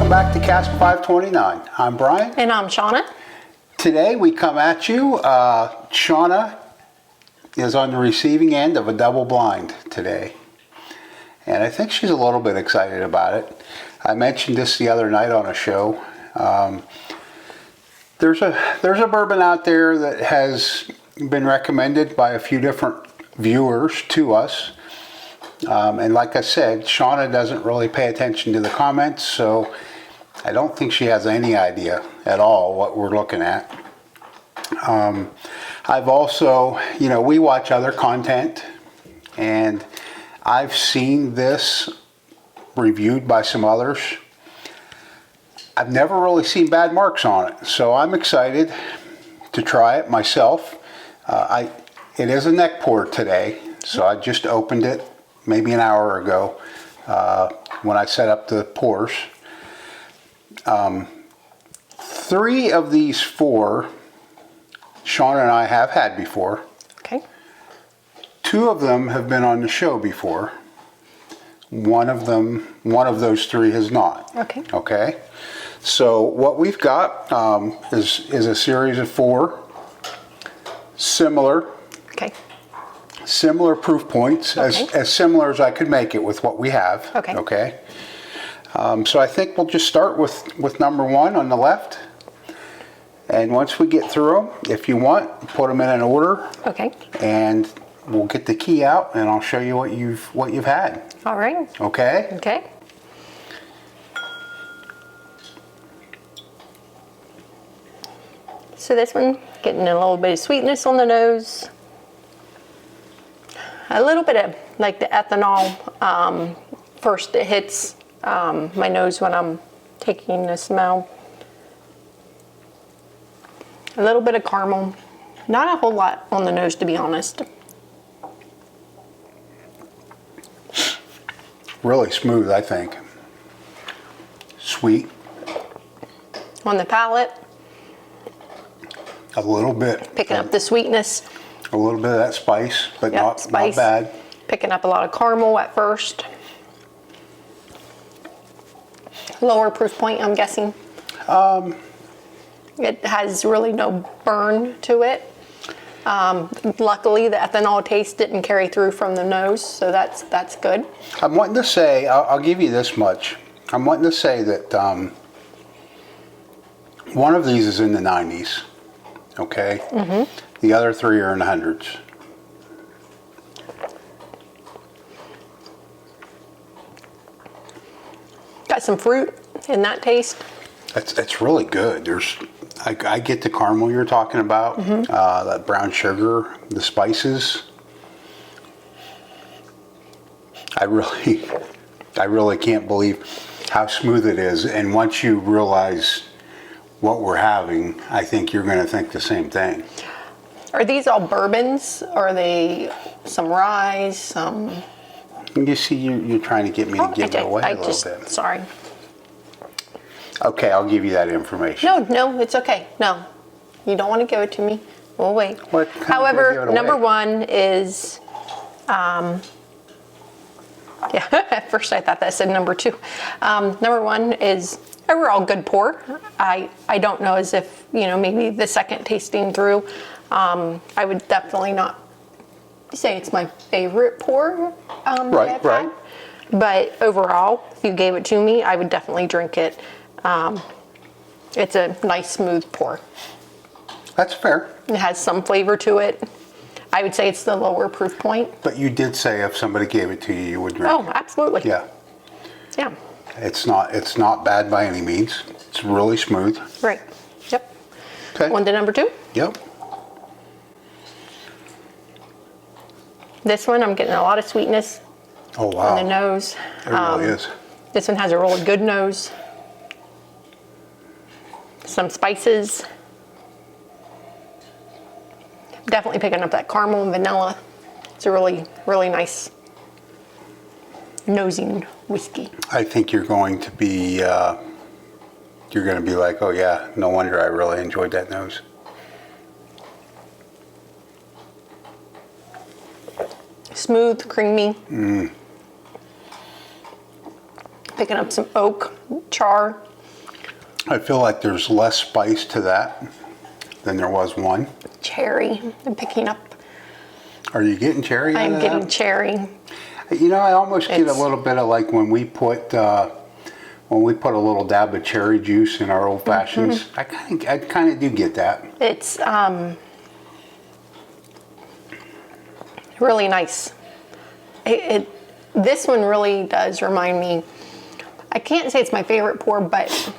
welcome back to Cask 529. I'm Bryan. And I'm Shona. Today we come at you. Shona is on the receiving end of a double blind today. And I think she's a little bit excited about it. I mentioned this the other night on a show. There's a bourbon out there that has been recommended by a few different viewers to us. And like I said, Shona doesn't really pay attention to the comments, so I don't think she has any idea at all what we're looking at. I've also, we watch other content, and I've seen this reviewed by some others. I've never really seen bad marks on it, so I'm excited to try it myself. It is a neck pour today, so I just opened it maybe an hour ago when I set up the pours. 3 of these 4 Shona and I have had before. Okay. 2 of them have been on the show before. One of those 3 has not. Okay. Okay. So what we've got is a series of 4 similar proof points, as similar as I could make it with what we have. Okay. Okay. So I think we'll just start with number 1 on the left. And once we get through them, if you want, put them in an order. Okay. And we'll get the key out, and I'll show you what you've had. All right. Okay. Okay. So this one, getting a little bit of sweetness on the nose. A little bit of like the ethanol. First it hits my nose when I'm taking the smell. A little bit of caramel. Not a whole lot on the nose, to be honest. Really smooth, I think. Sweet. On the palate. A little bit. Picking up the sweetness. A little bit of that spice, but not bad. Picking up a lot of caramel at first. Lower proof point, I'm guessing. It has really no burn to it. Luckily, the ethanol taste didn't carry through from the nose, so that's good. I'm wanting to say, I'll give you this much. I'm wanting to say that one of these is in the 90s, okay? Mm-hmm. The other 3 are in the hundreds. Got some fruit in that taste. It's really good. I get the caramel you're talking about, that brown sugar, the spices. I really can't believe how smooth it is. And once you realize what we're having, I think you're going to think the same thing. Are these all bourbons? Or are they some rye, some... You see, you're trying to get me to give it away a little bit. Sorry. Okay, I'll give you that information. No, it's okay. No, you don't want to give it to me. We'll wait. However, number 1 is, yeah, at first I thought that said number 2. Number 1 is overall good pour. I don't know as if, maybe the second tasting through, I would definitely not say it's my favorite pour that I've had. But overall, if you gave it to me, I would definitely drink it. It's a nice smooth pour. That's fair. It has some flavor to it. I would say it's the lower proof point. But you did say if somebody gave it to you, you would drink it. Oh, absolutely. Yeah. Yeah. It's not bad by any means. It's really smooth. Right. Yep. Okay. On to number 2. Yep. This one, I'm getting a lot of sweetness. Oh, wow. On the nose. It really is. This one has a really good nose. Some spices. Definitely picking up that caramel and vanilla. It's a really, really nice nosing whiskey. I think you're going to be like, oh yeah, no wonder I really enjoyed that nose. Smooth, creamy. Picking up some oak, char. I feel like there's less spice to that than there was one. Cherry, I'm picking up. Are you getting cherry out I'm of getting that? cherry. You know, I almost get a It's- little bit of like when we put a little dab of cherry juice in our old fashions. Mm-hmm. I kind of do get that. It's really nice. This one really does remind me. I can't say it's my favorite pour, but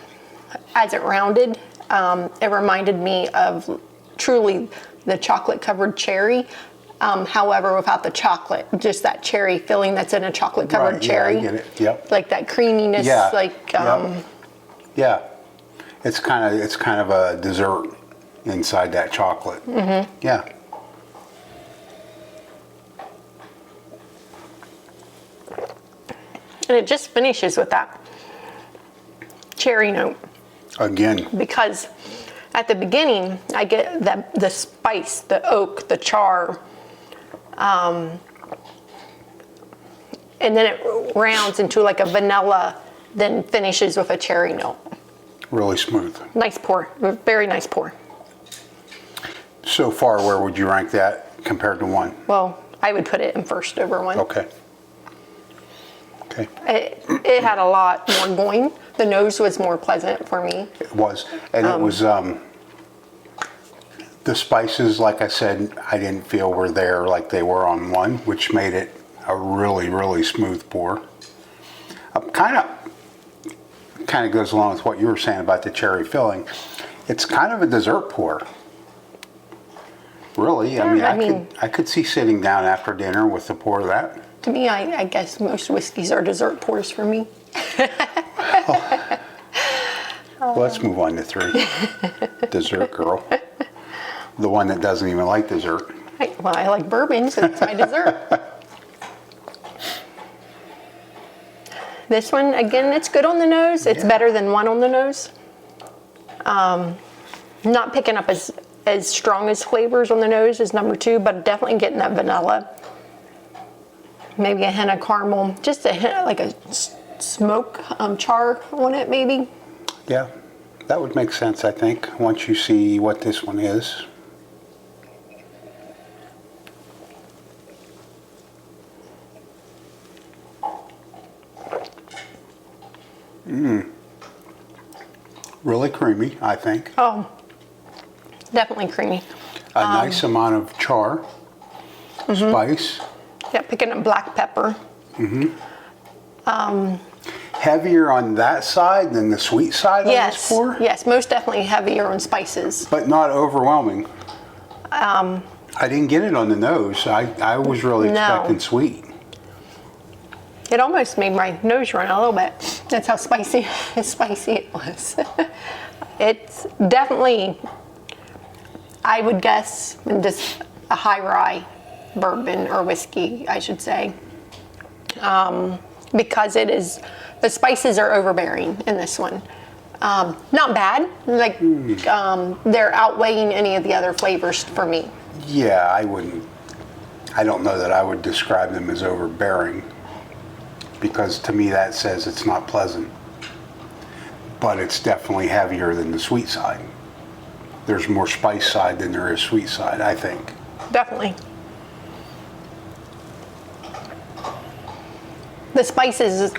as it rounded, it reminded me of truly the chocolate covered cherry. However, without the chocolate, just that cherry filling that's in a chocolate covered Right, cherry. Yeah, I get it. Yep. Like that creaminess, Yeah. like Yep. Yeah. It's kind of a dessert inside that chocolate. Mm-hmm. Yeah. and it just finishes with that cherry note. Again, Because at the beginning, I get the spice, the oak, the char, and then it rounds into like a vanilla, then finishes with a cherry note. really smooth. Nice pour, very nice pour. So far, where would you rank that compared to one? Well, I would put it in first over one. Okay. Okay. It had a lot more going. The nose was more pleasant for me. It was, and it was the spices. Like I said, I didn't feel were there like they were on one, which made it a really, really smooth pour. Kind of goes along with what you were saying about the cherry filling. It's kind of a dessert pour. Really, Yeah, I mean, I could see sitting down after dinner with a pour of that. To me, I guess most whiskeys are dessert pours for me. Well, let's move on to 3. Dessert girl. The one that doesn't even like dessert. Well, I like bourbon, so it's my dessert. This one, again, it's good on the nose. It's Yeah. better than one on the nose. Not picking up as strong as flavors on the nose as number 2, but definitely getting that vanilla. Maybe a hint of caramel, just a hint, like a smoke char on it, maybe. Yeah, that would make sense, I think, once you see what this one is. Really creamy, I think. Oh, definitely creamy. A nice amount of char, spice. Yeah, picking up black pepper. Heavier on that side than the sweet side of this Yes, pour, yes, most definitely heavier on spices. but not overwhelming. I didn't get it on the nose. I was really No. expecting sweet. It almost made my nose run a little bit. That's how spicy it was. It's definitely, I would guess, just a high rye bourbon or whiskey, I should say. Because it is, the spices are overbearing in this one. Not bad, like they're outweighing any of the other flavors for me. Yeah, I don't know that I would describe them as overbearing, because to me that says it's not pleasant. But it's definitely heavier than the sweet side. There's more spice side than there is sweet side, I think. Definitely. The spices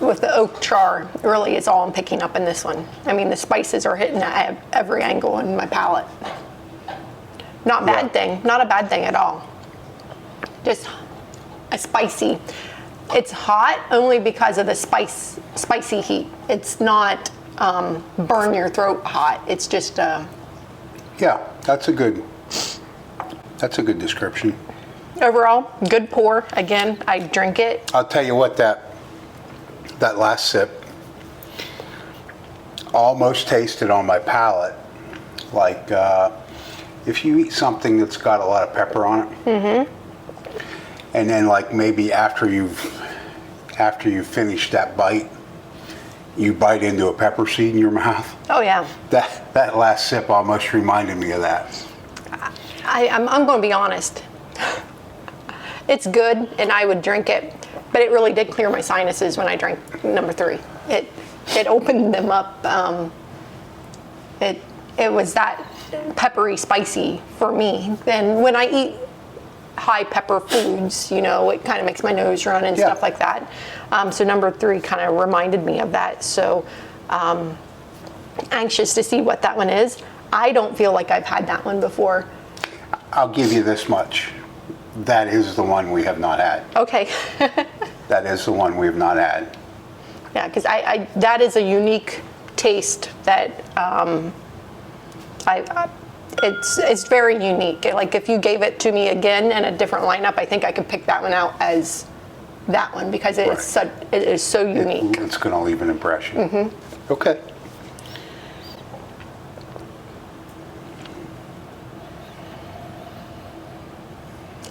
with the oak char really is all I'm picking up in this one. I mean, the spices are hitting at every angle in my palate. Not bad Yeah. thing, not a bad thing at all. Just a spicy. It's hot only because of the spicy heat. It's not burn your throat hot. It's just Yeah, that's a good description. overall good pour. Again, I drink it. I'll tell you what, that last sip almost tasted on my palate like if you eat something that's got a lot of pepper on it, and then like maybe after you've finished that bite, you bite into a pepper seed in your mouth. Oh yeah. That last sip almost reminded me of that. I'm going to be honest. It's good, and I would drink it, but it really did clear my sinuses when I drank number 3. It opened them up it was that peppery, spicy for me. And when I eat high pepper foods, you know, it kind of makes my nose run and stuff like that. So number 3 kind of reminded me of that. So anxious to see what that one is. I don't feel like I've had that one before. I'll give you this much. That is the one we have not had. Okay. That is the one we have not had. Yeah, because I that is a unique taste that it's very unique. Like if you gave it to me again in a different lineup, I think I could pick that one out as that one because it is so unique. It's going to leave an impression. Mm-hmm. Okay.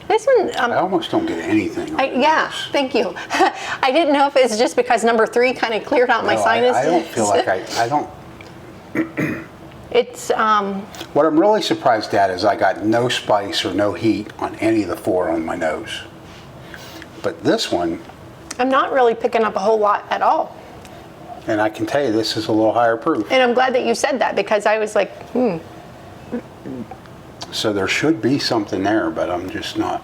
This one, I almost don't get anything. Thank you. I didn't know if it's just because number 3 kind of cleared out my sinuses. I don't feel like I don't. It's What I'm really surprised at is I got no spice or no heat on any of the 4 on my nose. But this one, I'm not really picking up a whole lot at all. and I can tell you this is a little higher proof. And I'm glad that you said that because I was like, So there should be something there, but I'm just not.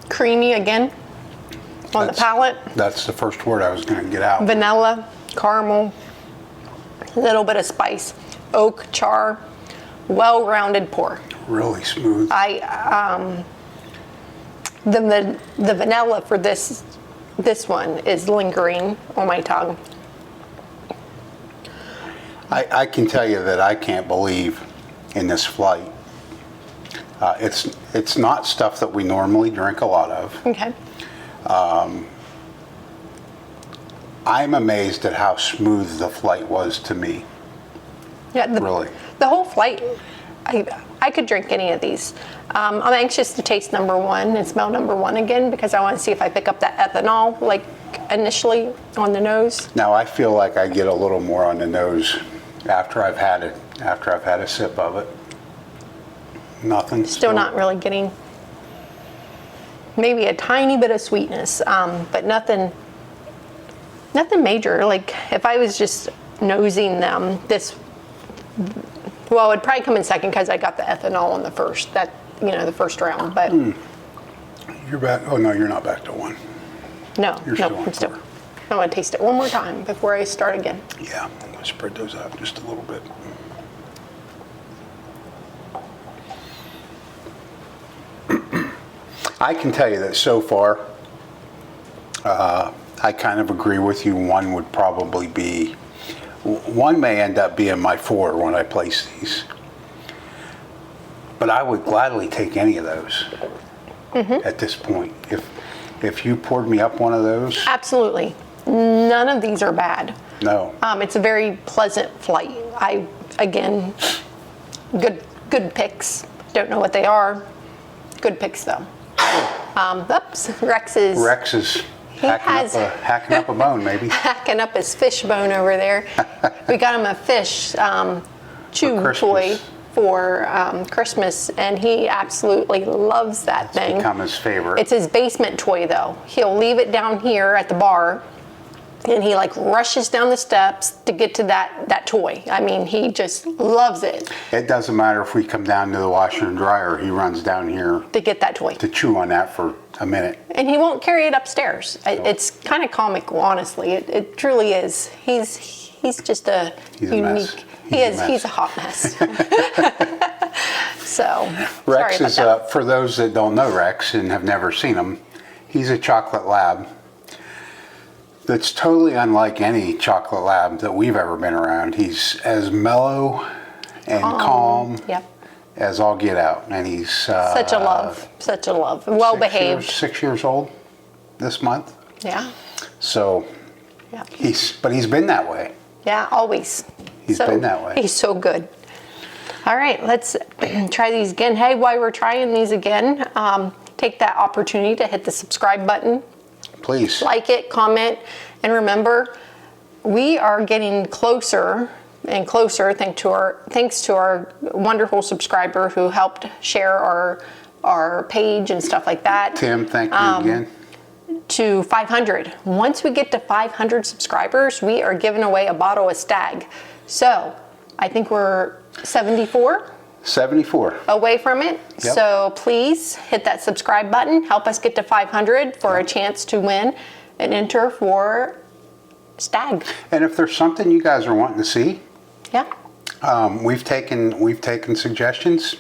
creamy again on the palate. That's the first word I was going to get out. Vanilla, caramel, a little bit of spice, oak, char, well-rounded pour. Really smooth. The vanilla for this one is lingering on my tongue. I can tell you that I can't believe in this flight. It's not stuff that we normally drink a lot of. Okay. I'm amazed at how smooth the flight was to me. Yeah. Really. The whole flight, I could drink any of these. I'm anxious to taste number 1 and smell number 1 again because I want to see if I pick up that ethanol like initially on the nose. Now I feel like I get a little more on the nose after I've had it, after I've had a sip of it. Nothing. Still not really getting, maybe a tiny bit of sweetness, but nothing major. Like if I was just nosing them, well, it'd probably come in second because I got the ethanol on the first, the first round. But You're back. Oh no, you're not back to 1. I'm still. I want to taste it one more time before I start again. Yeah, I'm going to spread those out just a little bit. I can tell you that so far, I kind of agree with you. 1 would probably be, 1 may end up being my 4 when I place these. But I would gladly take any of those at this point. If you poured me up one of those. Absolutely. None of these are bad. No. It's a very pleasant flight. Again, good picks. Don't know what they are. Good picks though. Rex is hacking up a bone, maybe. Hacking up his fish bone over there. We got him a fish chew toy for Christmas, and he absolutely loves that thing. It's become his favorite. It's his basement toy though. He'll leave it down here at the bar, and he like rushes down the steps to get to that toy. I mean, he just loves it. It doesn't matter if we come down to the washer and dryer, he runs down here To get that toy. to chew on that for a minute. And he won't carry it upstairs. It's kind of comical, honestly. It truly is. He's just a He's unique. a mess. He's a hot mess. So Rex sorry is, about that. for those that don't know Rex and have never seen him, he's a chocolate lab that's totally unlike any chocolate lab that we've ever been around. He's as mellow and calm as all get out. And he's Such a love. Well behaved. 6 years old this month. Yeah. So Yeah. he's been that way. Yeah, always. He's been that way. He's so good. All right, let's try these again. Hey, while we're trying these again, take that opportunity to hit the subscribe button. Please. Like it, comment, and remember, we are getting closer and closer thanks to our wonderful subscriber who helped share our page and stuff like that. Tim, thank you again. to 500. Once we get to 500 subscribers, we are giving away a bottle of Stag. So I think we're 74 away from it. Yep. So please hit that subscribe button. Help us get to 500 for a chance to win and enter for Stag. And if there's something you guys are wanting to see, Yeah. we've taken suggestions.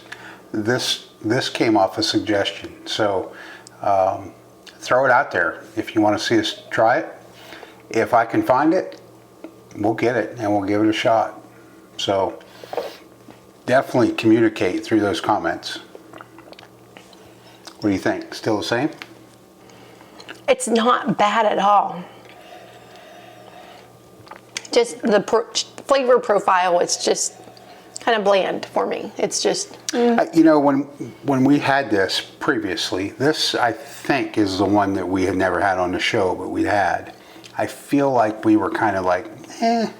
This came off a suggestion, so throw it out there if you want to see us try it. If I can find it, we'll get it and we'll give it a shot. So definitely communicate through those comments. What do you think? Still the same? It's not bad at all. Just the flavor profile, it's just kind of bland for me. It's just... You know, when we had this previously, this I think is the one that we had never had on the show, but we had. I feel like we were kind of like, eh.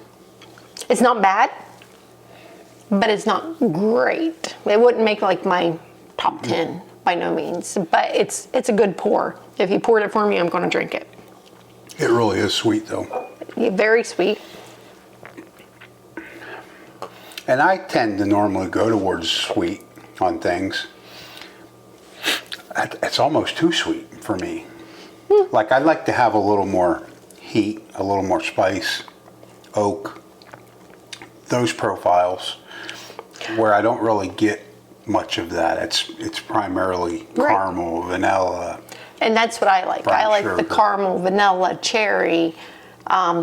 It's not bad, but it's not great. It wouldn't make like my top 10 by no means, but it's a good pour. If you poured it for me, I'm going to drink it. It really is sweet though. Yeah, very sweet. And I tend to normally go towards sweet on things. It's almost too sweet for me. Like I'd like to have a little more heat, a little more spice, oak, those profiles, where I don't really get much of that. It's primarily caramel, vanilla. And that's what I like. Brown I like sugar. the caramel, vanilla, cherry,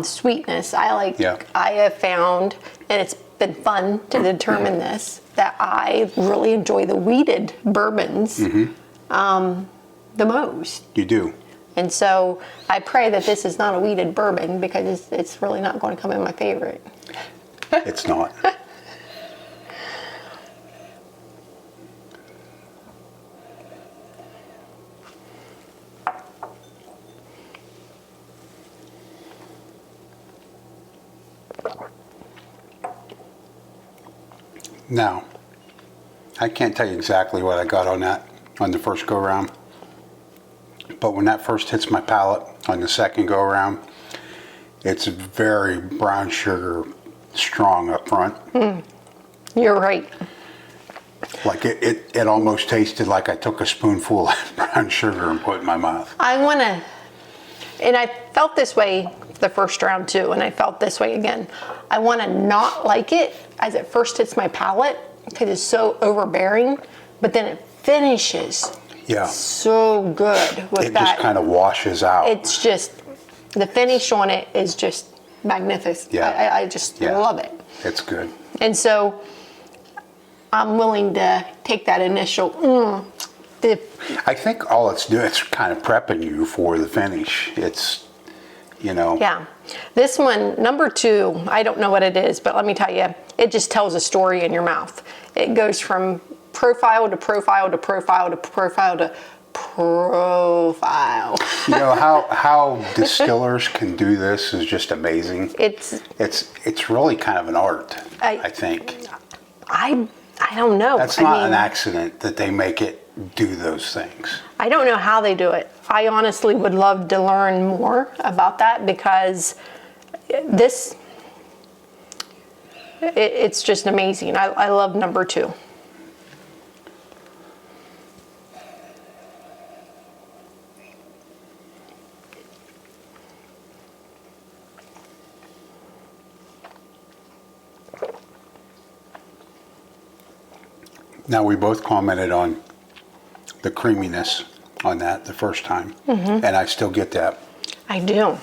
sweetness. I have found, and it's been fun to determine this, that I really enjoy the wheated bourbons the most. You do. And so I pray that this is not a wheated bourbon, because it's really not going to come in my favorite. It's not. Now, I can't tell you exactly what I got on that on the first go round, but when that first hits my palate on the second go round, it's very brown sugar strong up front. You're right. Like it almost tasted like I took a spoonful of brown sugar and put it in my mouth. I want to, and I felt this way the first round too, and I felt this way again. I want to not like it as it first hits my palate, because it's so overbearing, but then it finishes so good with it that. just kind of washes out. It's just, the finish on it is just magnificent. Yeah. I just love it. It's good. And so I'm willing to take that initial, I think all it's doing, it's kind of prepping you for the finish. It's, you know. Yeah. This one, number 2, I don't know what it is, but let me tell you, it just tells a story in your mouth. It goes from profile to profile to profile to profile to profile. You know how distillers can do this is just amazing. It's really kind of an art, I think. I don't know. That's not an accident that they make it do those things. I don't know how they do it. I honestly would love to learn more about that, because it's just amazing. I love number 2. Now, we both commented on the creaminess on that the first time, and I still get that. I do.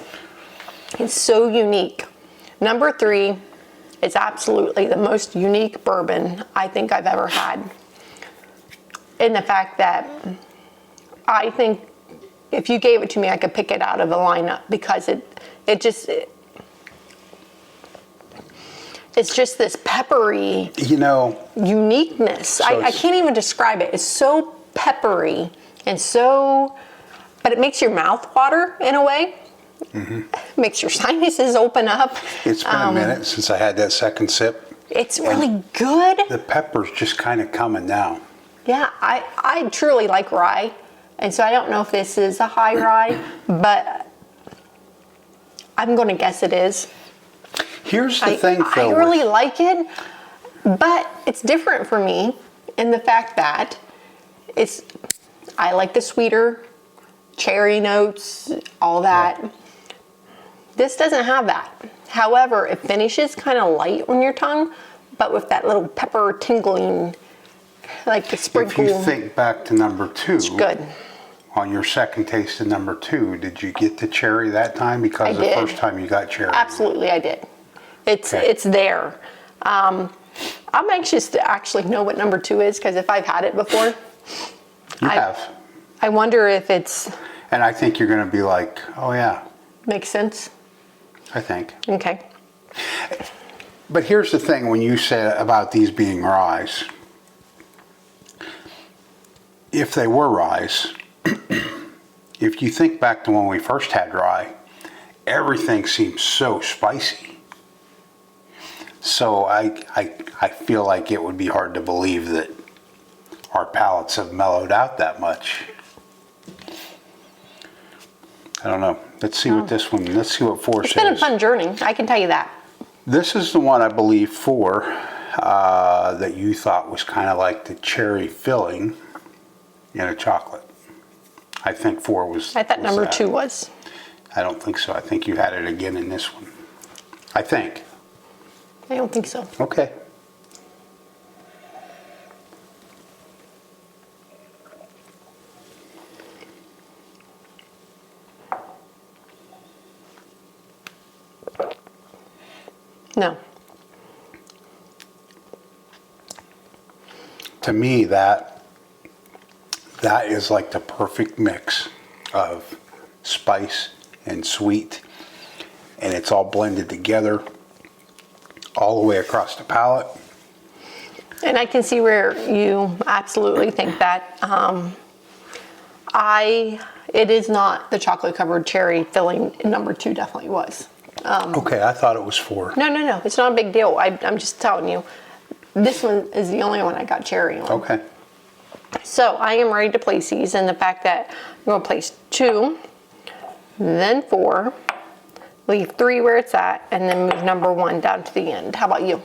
It's so unique. Number 3 is absolutely the most unique bourbon I think I've ever had. In the fact that I think if you gave it to me, I could pick it out of a lineup, because it's just this peppery, uniqueness. I can't even describe it. It's so peppery and but it makes your mouth water in a way. Makes your sinuses open up. It's been a minute since I had that second sip. It's really good. The pepper's just kind of coming down. Yeah, I truly like rye, And so I don't know if this is a high rye, but I'm going to guess it is. Here's the thing, I though. really like it, but it's different for me in the fact that I like the sweeter cherry notes, all that. Yeah. This doesn't have that. However, it finishes kind of light on your tongue, but with that little pepper tingling, like the sprinkle. If you think back to number 2, It's good. on your second taste of number 2, did you get the cherry that time? Because I the did. first time you got cherry. Absolutely, I did. It's Okay. it's there. I'm anxious to actually know what number 2 is, because if I've had it before, You have. I wonder if it's And I think you're going to be like, oh yeah, makes sense. I think. Okay. But here's the thing, when you said about these being ryes, if they were ryes, if you think back to when we first had rye, everything seems so spicy. So I feel like it would be hard to believe that our palates have mellowed out that much. I don't know. Let's see what this one, let's see what 4 It's says. been a fun journey, I can tell you that. This is the one, I believe, 4, that you thought was kind of like the cherry filling in a chocolate. I think 4 was. I thought was number that. 2 was. I don't think so. I think you had it again in this one. I think. I don't think so. Okay. No. To me, that is like the perfect mix of spice and sweet, and it's all blended together all the way across the palate. And I can see where you absolutely think that. It is not the chocolate covered cherry filling. Number 2 definitely was. Okay, I thought it was 4. No. It's not a big deal. I'm just telling you. This one is the only one I got cherry on. Okay. So I am ready to place these, and the fact that I'm going to place 2, then 4, leave 3 where it's at, and then move number 1 down to the end. How about you?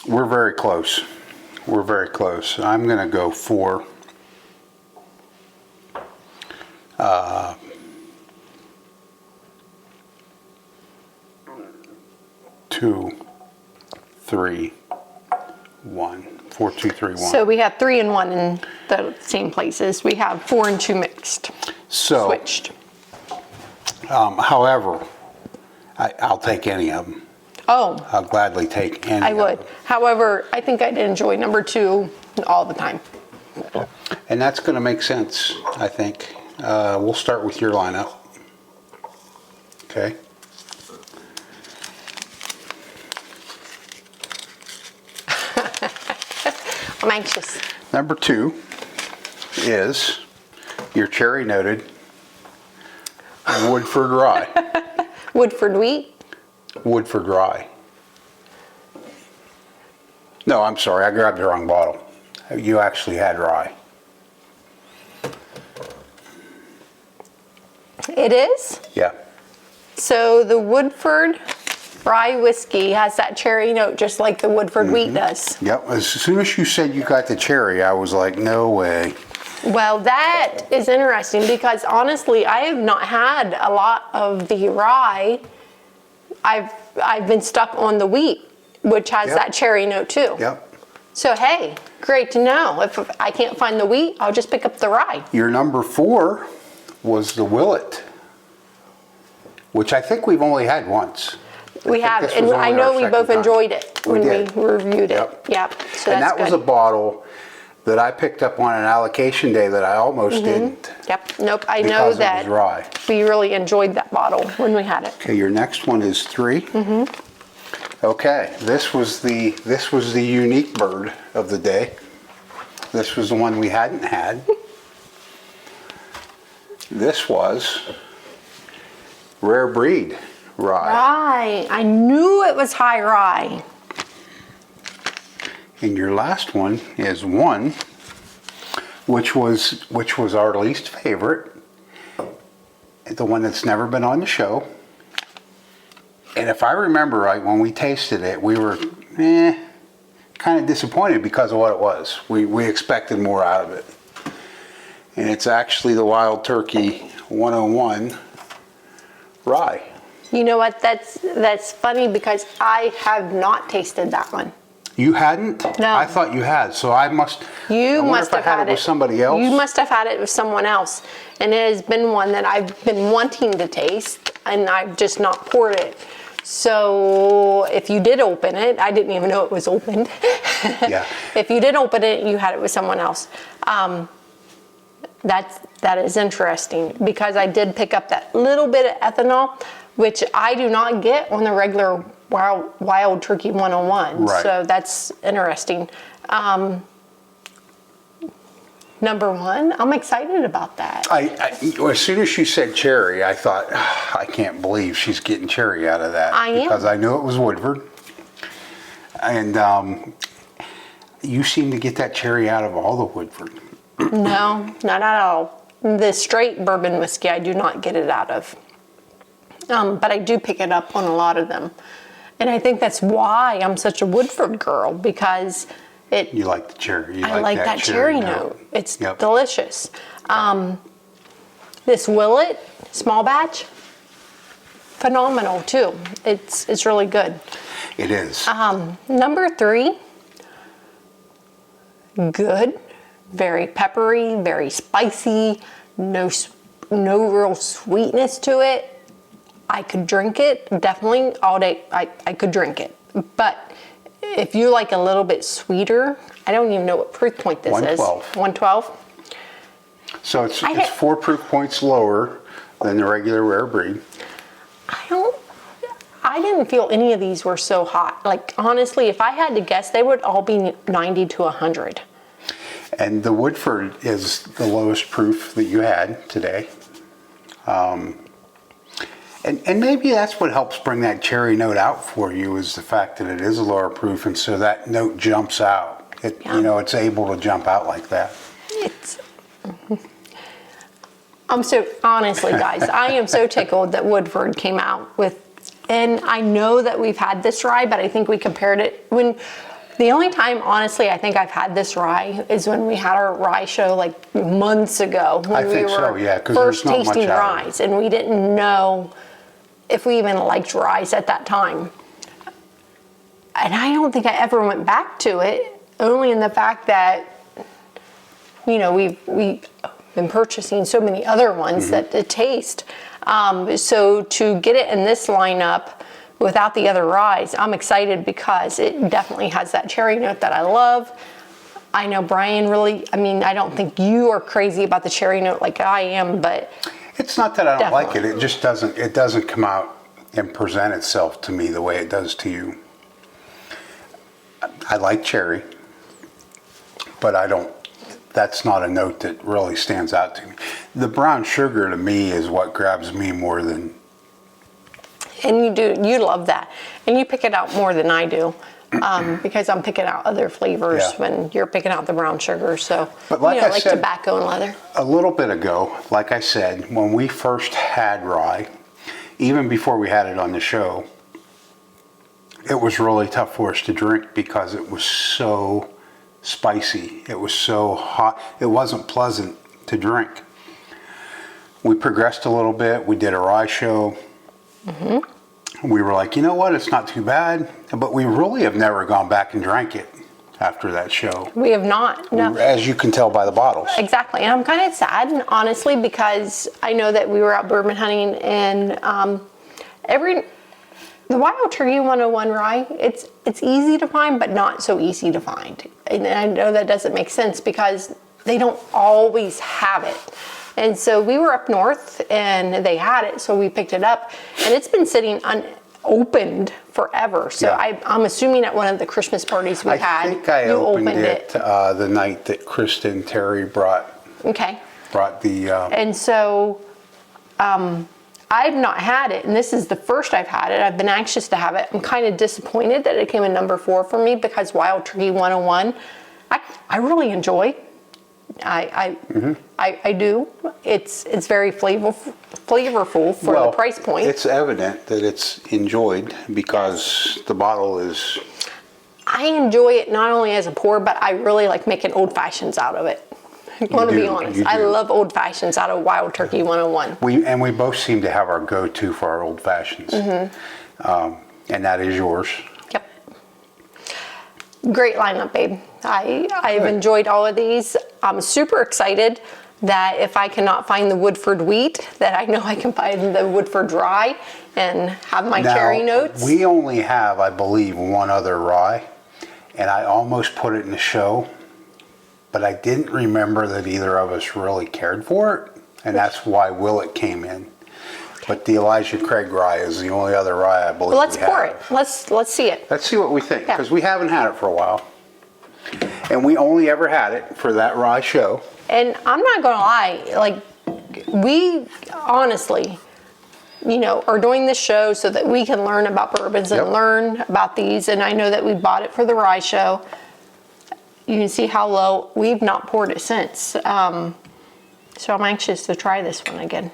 We're very close. We're very close. I'm going to go 4. 2, 3, 1. 4, 2, 3, 1. So we have 3 and 1 in the same places. We have 4 and 2 mixed, So, switched. however, I'll take any of them. Oh, I'll gladly take any I of would. them. However, I think I'd enjoy number 2 all the time. And that's going to make sense, I think. We'll start with your lineup. Okay. I'm anxious. Number 2 is your cherry noted Woodford Rye. Woodford wheat. Woodford Rye. No, I'm sorry, I grabbed the wrong bottle. You actually had rye. It is. Yeah. So the Woodford Rye whiskey has that cherry note just like the Woodford wheat does. Yep. As soon as you said you got the cherry, I was like, no way. Well, that is interesting because honestly, I have not had a lot of the rye. I've been stuck on the wheat, which has Yep. that cherry note too. Yep. So hey, great to know. If I can't find the wheat, I'll just pick up the rye. Your number 4 was the Willett, which I think we've only had once. We have, this and was I only know our we second both time. enjoyed it We when did. we reviewed it. Yep. Yep. So And that's that was good. a bottle that I picked up on an allocation day that I almost didn't. Yep. Nope. I know Because it that was rye. we really enjoyed that bottle when we had it. Okay, your next one is 3. Okay, this was the unique bird of the day. This was the one we hadn't had. This was Rare Breed Rye. Rye. I knew it was high rye. And your last one is 1, which was our least favorite, the one that's never been on the show. And if I remember right, when we tasted it, we were kind of disappointed because of what it was. We expected more out of it. And it's actually the Wild Turkey 101 Rye. You know what? That's funny because I have not tasted that one. You hadn't? No. I thought you had, so I must. You I wonder must if I have had had it with somebody else. You must have had it with someone else, and it has been one that I've been wanting to taste, and I've just not poured it. So if you did open it, I didn't even know it was opened. Yeah. If you did open it, you had it with someone else. That is interesting because I did pick up that little bit of ethanol, which I do not get on the regular Wild Turkey 101. Right. So that's interesting. Number one, I'm excited about that. As soon as she said cherry, I thought, I can't believe she's getting cherry out of that. I am. Because I knew it was Woodford. And you seem to get that cherry out of all the Woodford. No, not at all. The straight bourbon whiskey, I do not get it out of. But I do pick it up on a lot of them. And I think that's why I'm such a Woodford girl, because You like the cherry. I like that cherry note. It's delicious. This Willett small batch, phenomenal too. It's really good. It is. Number 3, good, very peppery, very spicy, no real sweetness to it. I could drink it, definitely all day. I could drink it. But if you like a little bit sweeter, I don't even know what proof point this 112. is. 112. So it's 4 proof points lower than the regular rare breed. I didn't feel any of these were so hot. Like, honestly, if I had to guess, they would all be 90 to 100. And the Woodford is the lowest proof that you had today. And maybe that's what helps bring that cherry note out for you, is the fact that it is a lower proof, and so that note jumps out. It's able to jump out like that. I'm so, honestly, guys, I am so tickled that Woodford came out with, and I know that we've had this rye, but I think we compared it the only time, honestly, I think I've had this rye is when we had our rye show like months ago. When we were first tasting ryes, and we didn't know if we even liked ryes at that time. And I don't think I ever went back to it, only in the fact that, we've been purchasing so many other ones that taste. So to get it in this lineup without the other ryes, I'm excited because it definitely has that cherry note that I love. I know Bryan I don't think you are crazy about the cherry note like I am, but it's not that I don't like it. It just doesn't come out and present itself to me the way it does to you. I like cherry, but that's not a note that really stands out to me. The brown sugar to me is what grabs me more than. And you love that. And you pick it out more than I do, because I'm picking out other flavors when you're picking out the brown sugar. So, but like I said, tobacco and leather. A little bit ago, like I said, when we first had rye, even before we had it on the show, it was really tough for us to drink because it was so spicy. It was so hot. It wasn't pleasant to drink. We progressed a little bit. We did a rye show. We were like, you know what, it's not too bad, but we really have never gone back and drank it after that show. We have not, no. As you can tell by the bottles. Exactly, and I'm kind of sad, honestly, because I know that we were out bourbon hunting, and the Wild Turkey 101 Rye, it's easy to find, but not so easy to find. And I know that doesn't make sense because they don't always have it. And so we were up north and they had it, so we picked it up, and it's been sitting unopened forever. So I'm assuming at one of the Christmas parties we had, I think I opened it the night that Kristen Terry brought the. And so I've not had it, and this is the first I've had it. I've been anxious to have it. I'm kind of disappointed that it came in number 4 for me because Wild Turkey 101, I really enjoy. I do. It's very flavorful for the price point. It's evident that it's enjoyed because the bottle is. I enjoy it not only as a pour, but I really like making old fashions out of it. I want to be honest. I love old fashions out of Wild Turkey 101. We both seem to have our go-to for our old fashions, and that is yours. Yep. Great lineup, babe. I've enjoyed all of these. I'm super excited that if I cannot find the Woodford wheat, that I know I can find the Woodford Rye and have my cherry notes. We only have, I believe, one other rye, and I almost put it in the show, but I didn't remember that either of us really cared for it, and that's why Willett came in. But the Elijah Craig rye is the only other rye I believe Well, let's we have. pour it. Let's see it. Let's see what we think, because we haven't had it for a while. And we only ever had it for that rye show. And I'm not gonna lie, like, we honestly, are doing this show so that we can learn about bourbons and learn about these. And I know that we bought it for the rye show. You can see how low. We've not poured it since. So I'm anxious to try this one again.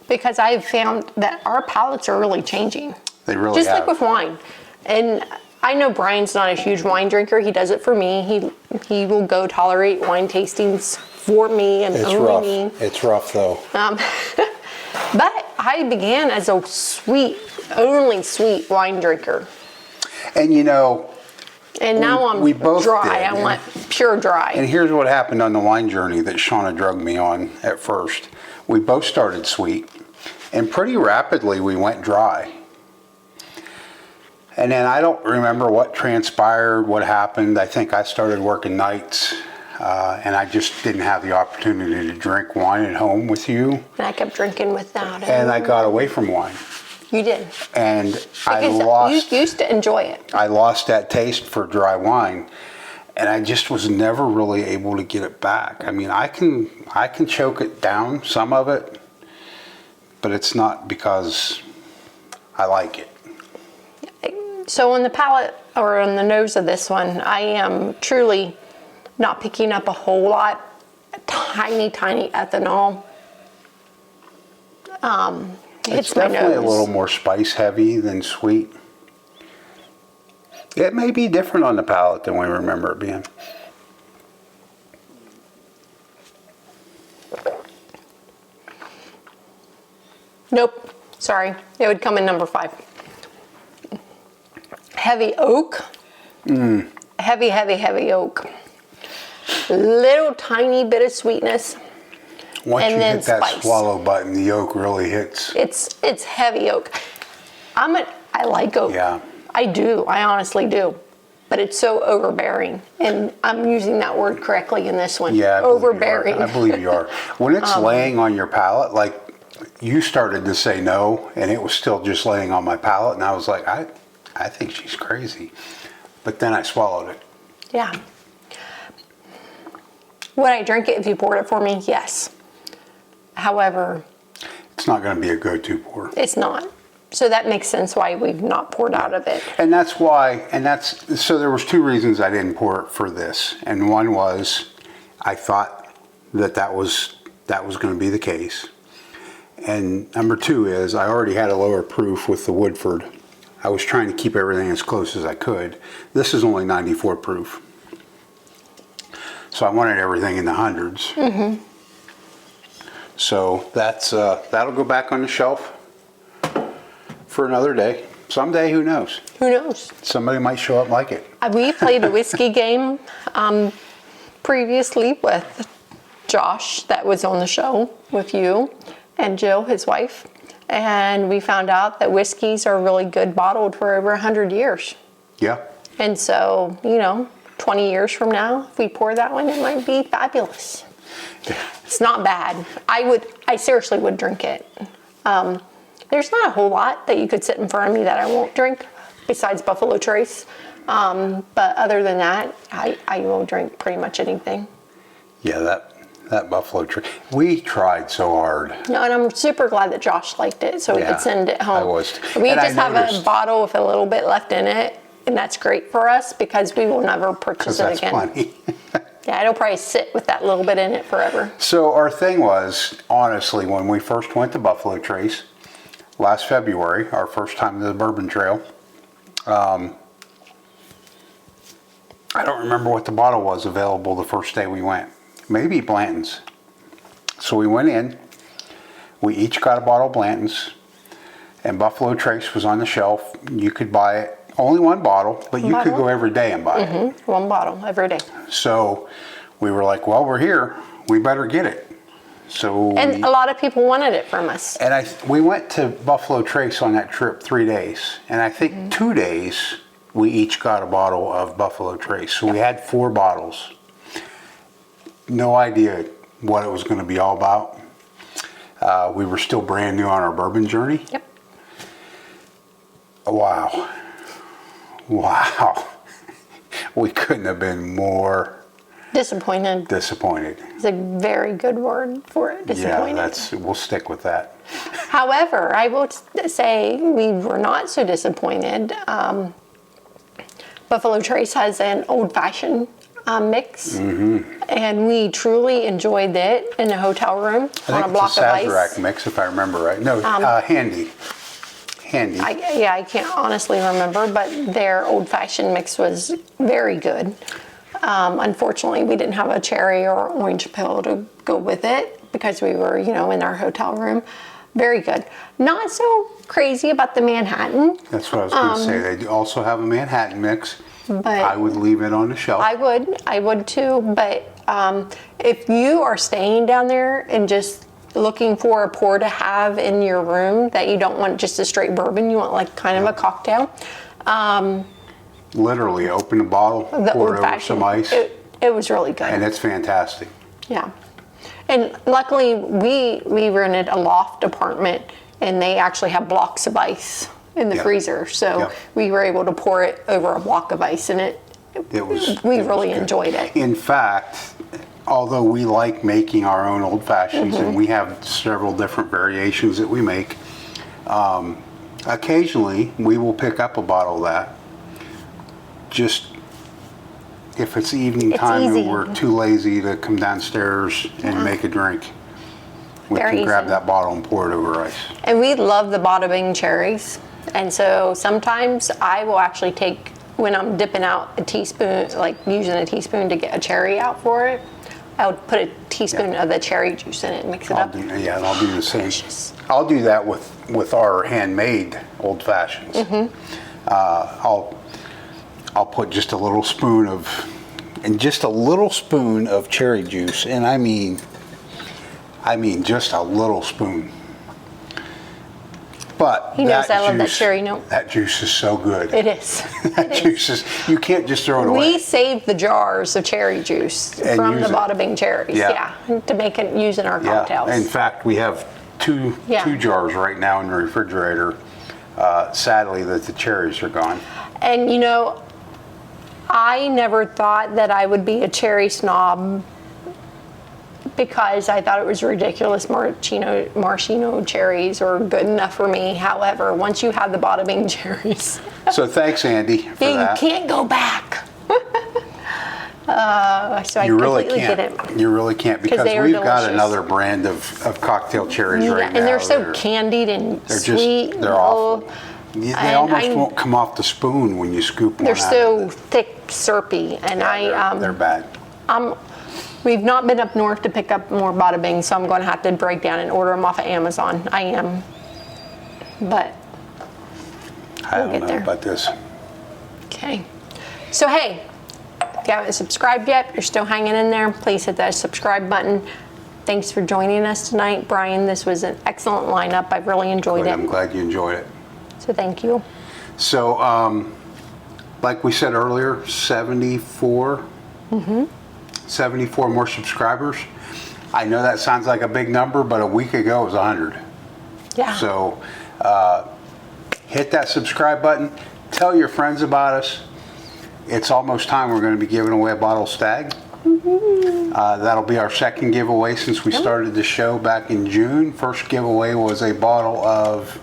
Because I've found that our palates are really changing. They really Just have. like with wine. And I know Brian's not a huge wine drinker. He does it for me. He will go tolerate wine tastings for me and only me. It's rough though. But I began as a only sweet wine drinker. And And now I'm we both dry. did, I want pure dry. and here's what happened on the wine journey that Shona drugged me on at first. We both started sweet, and pretty rapidly we went dry. And then I don't remember what transpired, what happened. I think I started working nights, and I just didn't have the opportunity to drink wine at home with you. And I kept drinking without it. And I got away from wine. You did. And Because you used to enjoy it. I lost that taste for dry wine, and I just was never really able to get it back. I mean, I can choke it down, some of it, but it's not because I like it. So on the palate, or on the nose of this one, I am truly not picking up a whole lot. Tiny ethanol. It's definitely a little more spice heavy than sweet. It may be different on the palate than we remember it being. Nope. Sorry. It would come in number 5. Heavy oak. Heavy oak. Little tiny bit of sweetness. Once and you then hit that spice. swallow button, the oak really hits. It's heavy oak. I like oak. Yeah. I do. I honestly do. But it's so overbearing. And I'm using that word correctly in this one. Yeah, overbearing. I believe you are. When it's laying on your palate, like you started to say no, and it was still just laying on my palate, and I was like, I think she's crazy. But then I swallowed it. Yeah. Would I drink it if you poured it for me? Yes. However, It's not going to be a go-to pour. it's not. So that makes sense why we've not poured out of it. And that's why, so there was 2 reasons I didn't pour it for this. And one was I thought that was going to be the case. And number 2 is I already had a lower proof with the Woodford. I was trying to keep everything as close as I could. This is only 94 proof. So I wanted everything in the hundreds. Mm-hmm. So that'll go back on the shelf for another day. Someday, who knows? Who knows? Somebody might show up like it. We played a whiskey game previously with Josh that was on the show with you and Jill, his wife. And we found out that whiskeys are really good bottled for over 100 years. Yeah. And so, 20 years from now, if we pour that one, it might be fabulous. It's not bad. I seriously would drink it. There's not a whole lot that you could sit in front of me that I won't drink, besides Buffalo Trace. But other than that, I will drink pretty much anything. Yeah, that Buffalo Trace. We tried so hard. No, and I'm super glad that Josh liked it, so we could send it home. I was. We And I just have noticed- a bottle with a little bit left in it, and that's great for us because we will never Because purchase it that's again. plenty. Yeah, it'll probably sit with that little bit in it forever. So our thing was, honestly, when we first went to Buffalo Trace last February, our first time to the Bourbon Trail, I don't remember what the bottle was available the first day we went. Maybe Blanton's. So we went in, we each got a bottle of Blanton's, and Buffalo Trace was on the shelf. You could buy it, only one bottle, but you could go every day and buy it. One bottle every day. So we were like, well, we're here, we better get it. So And a lot of people wanted it from us. and we went to Buffalo Trace on that trip 3 days, and I think 2 days we each got a bottle of Buffalo Trace. So we had 4 bottles. No idea what it was going to be all about. We were still brand new on our bourbon journey. Yep. Wow. Wow. We couldn't have been more Disappointed. disappointed. It's a very good word for it. Disappointed. Yeah, we'll stick with that. However, I will say we were not so disappointed. Buffalo Trace has an old-fashioned mix, and we truly enjoyed it in a hotel room on a block it's of a ice. Sazerac mix, if I remember right. No, Handy. Handy. I can't honestly remember, but their old-fashioned mix was very good. Unfortunately, we didn't have a cherry or orange peel to go with it because we were, in our hotel room. Very good. Not so crazy about the Manhattan. That's what I was going to say. They do also have a Manhattan mix. But I would leave it on the shelf. I would too. But if you are staying down there and just looking for a pour to have in your room that you don't want just a straight bourbon, you want like kind of a cocktail. Literally open a bottle, The pour it over old-fashioned, some ice, it was really good. and it's fantastic. Yeah. And luckily, we rented a loft apartment, and they actually have blocks of ice in the Yep. freezer. So Yep. we were able to pour it over a block of ice, and we really good. enjoyed it. In fact, although we like making our own old fashions, Mm-hmm. and we have several different variations that we make, occasionally we will pick up a bottle of that. Just if it's evening It's time easy. and we're too lazy to come downstairs and make a drink, we Very can grab easy. that bottle and pour it over ice. And we love the bada bing cherries. And so sometimes I will actually take, when I'm dipping out a teaspoon, like using a teaspoon to get a cherry out for it, I would put a teaspoon of the cherry juice in it and mix it up. I'll do the same. Delicious. I'll do that with our handmade old fashions. I'll put just a little spoon of cherry juice, and I mean just a little spoon. But He knows I love that cherry note. That juice is so good. It is. That juice is, you can't just throw it away. We saved the jars of cherry juice And from use the it. bada bing cherries. Yeah. To make it use in our cocktails. In fact, we have two jars right now in the refrigerator. Sadly, that the cherries are gone. And I never thought that I would be a cherry snob because I thought it was ridiculous maraschino cherries are good enough for me. However, once you have the bada bing cherries, So thanks, Andy, for you that. can't go back. So I You really completely can't. get it. You really can't, because they are we've got delicious. another brand of cocktail cherries right now. And they're so candied and They're sweet. they're awful. They And almost won't come off the spoon when you scoop one They're out so of it. thick, syrupy, and They're bad. We've not been up north to pick up more bada bing, so I'm going to have to break down and order them off of Amazon. I am, but I don't get know there. about this. okay. So hey, if you haven't subscribed yet, you're still hanging in there, please hit that subscribe button. Thanks for joining us tonight, Brian. This was an excellent lineup. I've really enjoyed I'm it. glad you enjoyed it. So thank you. So, like we said earlier, 74 more subscribers. I know that sounds like a big number, but a week ago it was 100. Yeah. So, hit that subscribe button. Tell your friends about us. It's almost time. We're going to be giving away a bottle of Stag. That'll be our second giveaway since we started the show back in June. First giveaway was a bottle of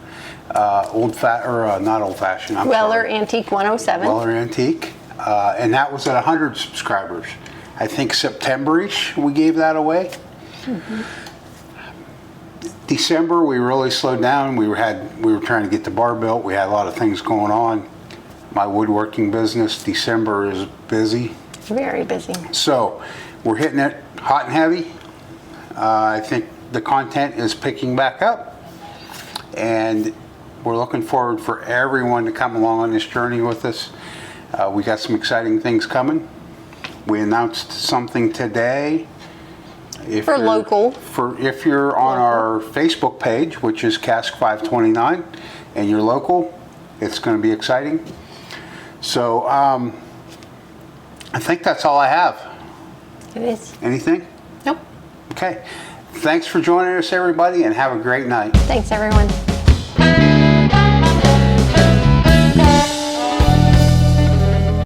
not old fashioned. I'm Weller sorry. Antique 107. Weller Antique, and that was at 100 subscribers. I think September-ish we gave that away. December we really slowed down. We were trying to get the bar built. We had a lot of things going on. My woodworking business, December is busy. Very busy. So we're hitting it hot and heavy. I think the content is picking back up, and we're looking forward for everyone to come along on this journey with us. We got some exciting things coming. We announced something today. If For you're- local. if you're on our Facebook page, which is Cask 529, and you're local, it's going to be exciting. So I think that's all I have. It is. Anything? Nope. Okay. Thanks for joining us, everybody, and have a great night. Thanks, everyone.